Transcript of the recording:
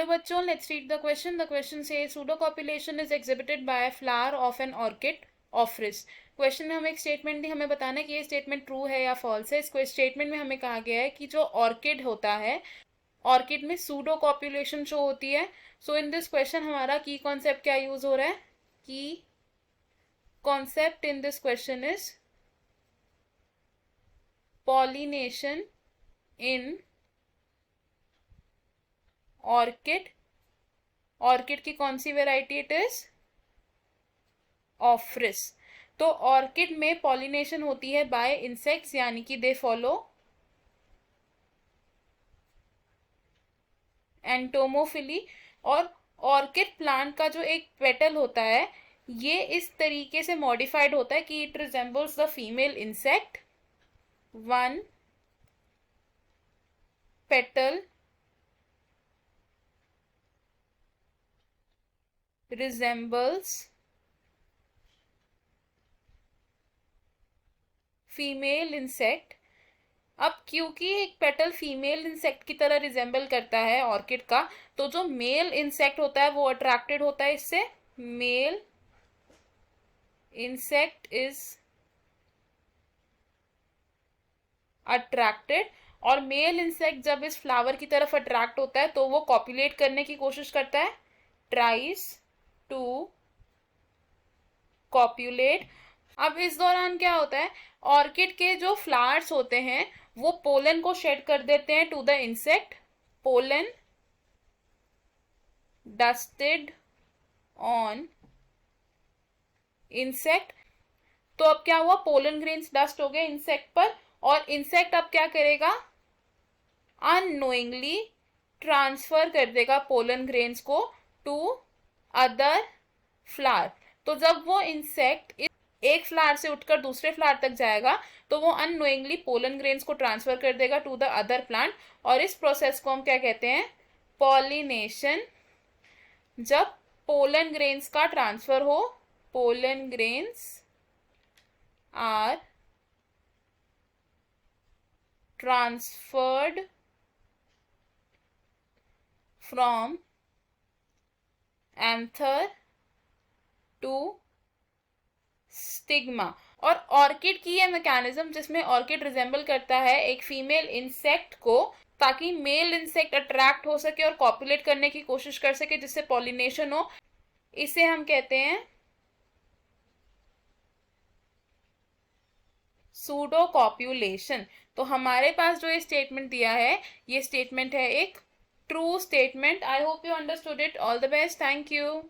बच्चों, let's read the question. The question से pseudocopulation is exhibited by flower of an orchid Ophrys. Question में हमें एक statement दी, हमें बताना है कि ये स्टेटमेंट ट्रू है या फॉल्स है. इस स्टेटमेंट में हमें कहा गया है कि जो ऑर्किड होता है, ऑर्किड में सूडो कॉपुलेशन शो होती है. सो इन दिस क्वेश्चन हमारा की कॉन्सेप्ट क्या यूज हो रहा है? की concept in this question is pollination in orchid. Orchid की कौन सी वेराइटी? It is Ophrys. तो ऑर्किड में पॉलिनेशन होती है बाय इंसेक्ट्स, यानी कि दे फॉलो एंटोमोफिली. और ऑर्किड प्लांट का जो एक पेटल होता है, ये इस तरीके से मॉडिफाइड होता है कि it resembles the female insect. One petal resembles female insect. अब क्योंकि एक पेटल फीमेल इंसेक्ट की तरह रिजेंबल करता है ऑर्किड का, तो जो मेल इंसेक्ट होता है वो अट्रैक्टेड होता है इससे. Male insect is attracted. और मेल इंसेक्ट जब इस फ्लावर की तरफ अट्रैक्ट होता है तो वो कॉपुलेट करने की कोशिश करता है, ट्राइज टू कॉपुलेट. अब इस दौरान क्या होता है, ऑर्किड के जो फ्लावर्स होते हैं वो पोलन को शेड कर देते हैं to the insect. Pollen dusted on insect. तो अब क्या हुआ, पोलन ग्रेन्स डस्ट हो गए इंसेक्ट पर, और इंसेक्ट अब क्या करेगा, अननोइंगली ट्रांसफर कर देगा पोलन ग्रेन्स को टू अदर फ्लावर. तो जब वो इंसेक्ट एक फ्लावर से उठकर दूसरे फ्लावर तक जाएगा तो वो अननोइंगली पोलन ग्रेन्स को ट्रांसफर कर देगा टू द अदर प्लांट. और इस प्रोसेस को हम क्या कहते हैं? पॉलिनेशन. जब पोलन ग्रेन्स का ट्रांसफर हो, pollen grains are transferred from anther to stigma. और ऑर्किड की ये मैकेनिज्म जिसमें ऑर्किड रिजेंबल करता है एक फीमेल इंसेक्ट को, ताकि मेल इंसेक्ट अट्रैक्ट हो सके और कॉपुलेट करने की कोशिश कर सके जिससे पॉलिनेशन हो, इसे हम कहते हैं सूडो कॉपुलेशन. तो हमारे पास जो ये स्टेटमेंट दिया है, ये स्टेटमेंट है एक true statement. I hope you understood it. All the best. Thank you.